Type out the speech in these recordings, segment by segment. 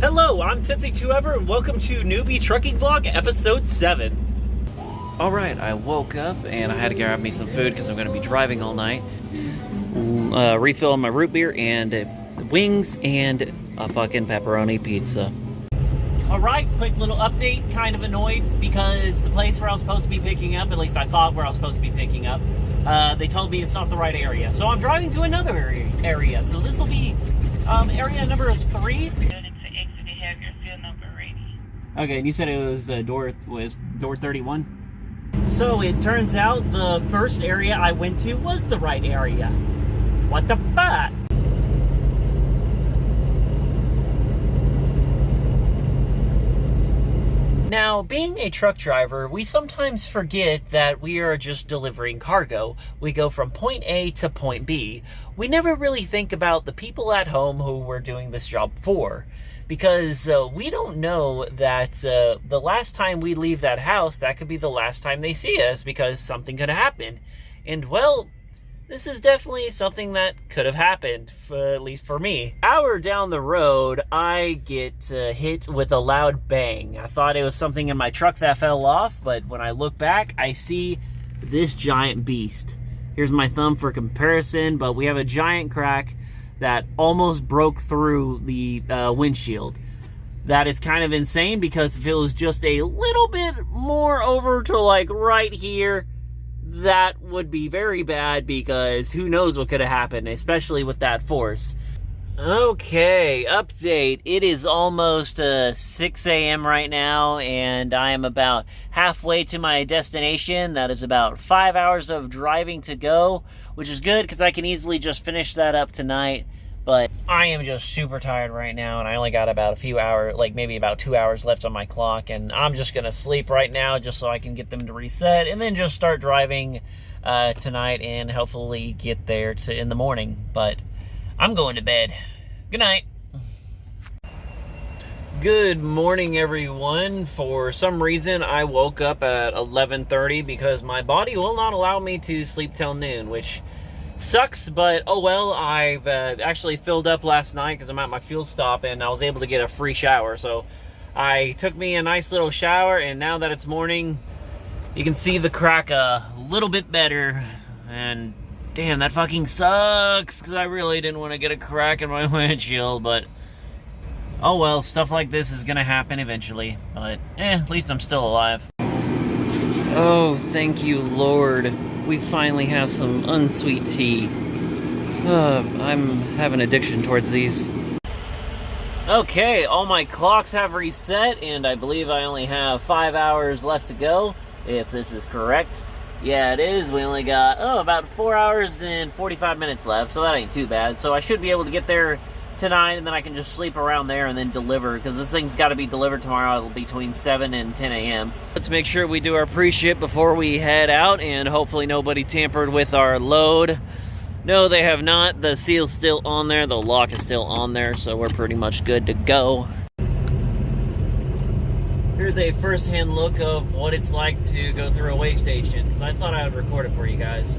Hello, I'm Tootsie2Ever, and welcome to Newbie Trucking Vlog, Episode 7. Alright, I woke up, and I had to grab me some food because I'm going to be driving all night. Refill my root beer, and wings, and a fucking pepperoni pizza. Alright, quick little update. Kind of annoyed because the place where I was supposed to be picking up, at least I thought where I was supposed to be picking up, they told me it's not the right area. So I'm driving to another area. So this will be area number 3. Okay, and you said it was door 31? So it turns out the first area I went to was the right area. What the fuck? Now, being a truck driver, we sometimes forget that we are just delivering cargo. We go from point A to point B. We never really think about the people at home who we're doing this job for. Because we don't know that the last time we leave that house, that could be the last time they see us because something could happen. And, well, this is definitely something that could have happened, at least for me. An hour down the road, I get hit with a loud bang. I thought it was something in my truck that fell off, but when I look back, I see this giant beast. Here's my thumb for comparison, but we have a giant crack that almost broke through the windshield. That is kind of insane because if it was just a little bit more over to like right here, that would be very bad because who knows what could have happened, especially with that force. Okay, update. It is almost 6 a.m. right now, and I am about halfway to my destination. That is about 5 hours of driving to go, which is good because I can easily just finish that up tonight. But I am just super tired right now, and I only got about a few hours, like maybe about 2 hours left on my clock, and I'm just going to sleep right now just so I can get them to reset, and then just start driving tonight and hopefully get there in the morning. But I'm going to bed. Good night. Good morning, everyone. For some reason, I woke up at 11:30 because my body will not allow me to sleep till noon, which sucks, but oh well. I've actually filled up last night because I'm at my fuel stop, and I was able to get a free shower. So I took me a nice little shower, and now that it's morning, you can see the crack a little bit better. And damn, that fucking sucks because I really didn't want to get a crack in my windshield, but oh well, stuff like this is gonna happen eventually. But at least I'm still alive. Oh, thank you, Lord. We finally have some unsweet tea. I'm having addiction towards these. Okay, all my clocks have reset, and I believe I only have 5 hours left to go, if this is correct. Yeah, it is. We only got, about 4 hours and 45 minutes left, so that ain't too bad. So I should be able to get there tonight, and then I can just sleep around there and then deliver, because this thing's got to be delivered tomorrow between 7 and 10 a.m. Let's make sure we do our pre-ship before we head out, and hopefully nobody tampered with our load. No, they have not. The seal's still on there, the lock is still on there, so we're pretty much good to go. Here's a first-hand look of what it's like to go through a weigh station, because I thought I would record it for you guys.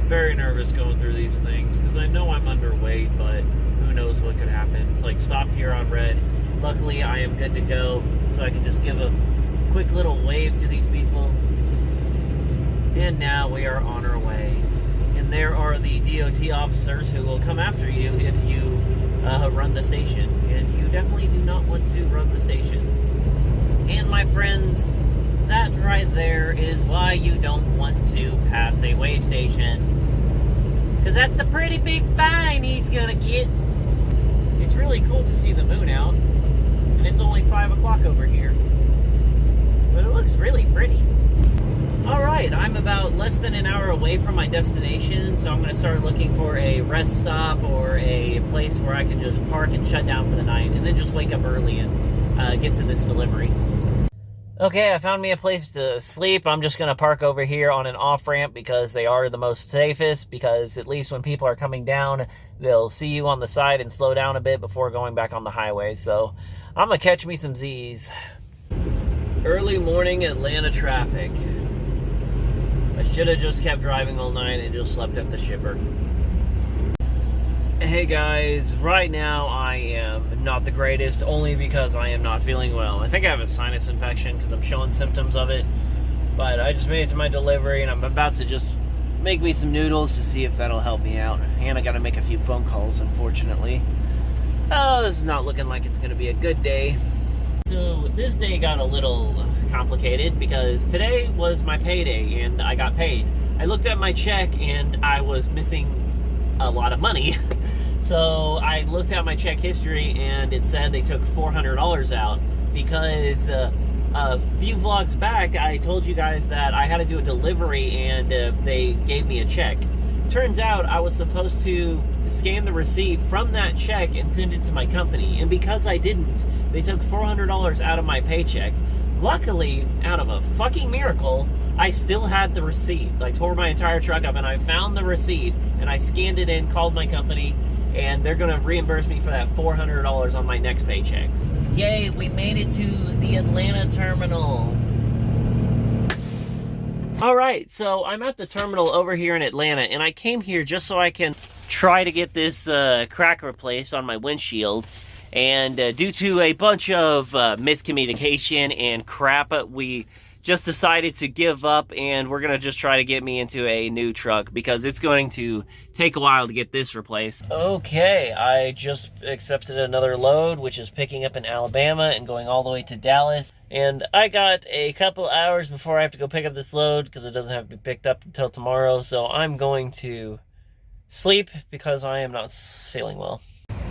Very nervous going through these things because I know I'm underweight, but who knows what could happen. It's like stop here on red. Luckily, I am good to go, so I can just give a quick little wave to these people. And now we are on our way. And there are the DOT officers who will come after you if you run the station. And you definitely do not want to run the station. And my friends, that right there is why you don't want to pass a weigh station. Because that's a pretty big fine he's gonna get. It's really cool to see the moon out. And it's only 5 o'clock over here. But it looks really pretty. pretty. Alright, I'm about less than an hour away from my destination, so I'm going to start looking for a rest stop or a place where I can just park and shut down for the night, and then just wake up early and get to this delivery. Okay, I found me a place to sleep. I'm just going to park over here on an off-ramp because they are the most safest, because at least when people are coming down, they'll see you on the side and slow down a bit before going back on the highway. So I'm going to catch me some Z's. Early morning Atlanta traffic. I should have just kept driving all night and just slept at the shipper. Hey guys, right now I am not the greatest, only because I am not feeling well. I think I have a sinus infection because I'm showing symptoms of it. But I just made it to my delivery and I'm about to just make me some noodles to see if that'll help me out. And I gotta make a few phone calls, unfortunately. Oh, this is not looking like it's gonna be a good day. So this day got a little complicated because today was my payday and I got paid. I looked at my check and I was missing a lot of money. So I looked at my check history and it said they took $400 out because a few vlogs back I told you guys that I had to do a delivery and they gave me a check. Turns out I was supposed to scan the receipt from that check and send it to my company, and because I didn't, they took $400 out of my paycheck. Luckily, out of a fucking miracle, I still had the receipt. I tore my entire truck up and I found the receipt and I scanned it in, called my company, and they're gonna reimburse me for that $400 on my next paycheck. Yay, we made it to the Atlanta terminal. Alright, so I'm at the terminal over here in Atlanta, and I came here just so I can try to get this crack replaced on my windshield. And due to a bunch of miscommunication and crap, we just decided to give up, and we're going to just try to get me into a new truck because it's going to take a while to get this replaced. Okay, I just accepted another load, which is picking up in Alabama and going all the way to Dallas. And I got a couple hours before I have to go pick up this load because it doesn't have to be picked up until tomorrow. So I'm going to sleep because I am not feeling well.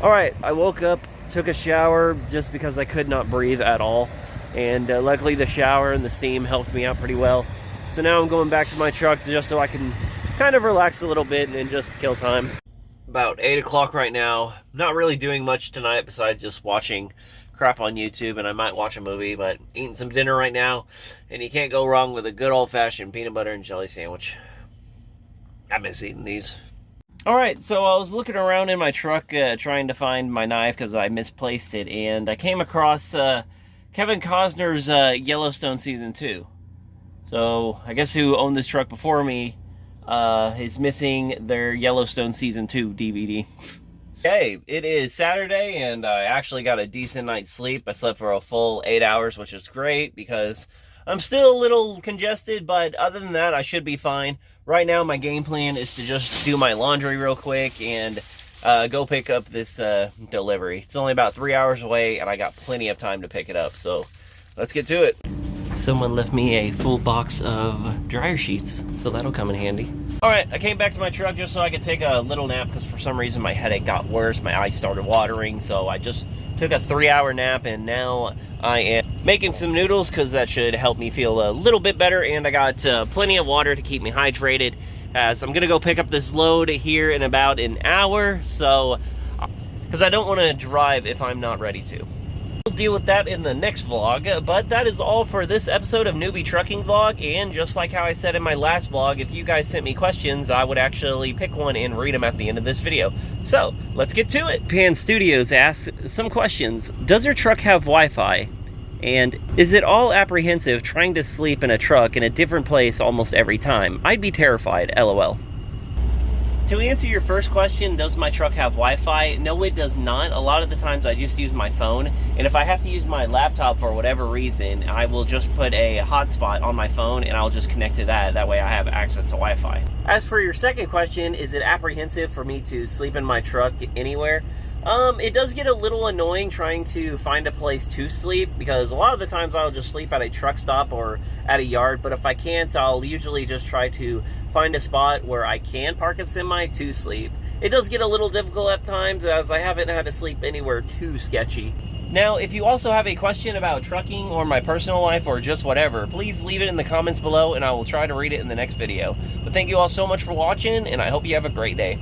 Alright, I woke up, took a shower just because I could not breathe at all. And luckily the shower and the steam helped me out pretty well. So now I'm going back to my truck just so I can kind of relax a little bit and just kill time. About 8 o'clock right now. Not really doing much tonight besides just watching crap on YouTube, and I might watch a movie, but eating some dinner right now. And you can't go wrong with a good old-fashioned peanut butter and jelly sandwich. I miss eating these. Alright, so I was looking around in my truck trying to find my knife because I misplaced it, and I came across Kevin Costner's Yellowstone Season 2. So, I guess who owned this truck before me is missing their Yellowstone Season 2 DVD. Hey, it is Saturday, and I actually got a decent night's sleep. I slept for a full 8 hours, which is great because I'm still a little congested, but other than that, I should be fine. Right now, my game plan is to just do my laundry real quick and go pick up this delivery. It's only about 3 hours away, and I got plenty of time to pick it up, so let's get to it. Someone left me a full box of dryer sheets, so that'll come in handy. Alright, I came back to my truck just so I could take a little nap because for some reason my headache got worse, my eyes started watering, so I just took a 3-hour nap, and now I am making some noodles because that should help me feel a little bit better, and I got plenty of water to keep me hydrated. So I'm going to go pick up this load here in about an hour, so because I don't want to drive if I'm not ready to. We'll deal with that in the next vlog, but that is all for this episode of Newbie Trucking Vlog, and just like how I said in my last vlog, if you guys sent me questions, I would actually pick one and read them at the end of this video. So, let's get to it. Pan Studios asks some questions. Does your truck have Wi-Fi? And is it all apprehensive trying to sleep in a truck in a different place almost every time? I'd be terrified, LOL. To answer your first question, does my truck have Wi-Fi? No, it does not. A lot of the times I just use my phone, and if I have to use my laptop for whatever reason, I will just put a hotspot on my phone and I'll just connect to that. That way I have access to Wi-Fi. As for your second question, is it apprehensive for me to sleep in my truck anywhere? It does get a little annoying trying to find a place to sleep because a lot of the times I'll just sleep at a truck stop or at a yard, but if I can't, I'll usually just try to find a spot where I can park a semi to sleep. It does get a little difficult at times as I haven't had to sleep anywhere too sketchy. Now, if you also have a question about trucking or my personal life or just whatever, please leave it in the comments below and I will try to read it in the next video. But thank you all so much for watching, and I hope you have a great day.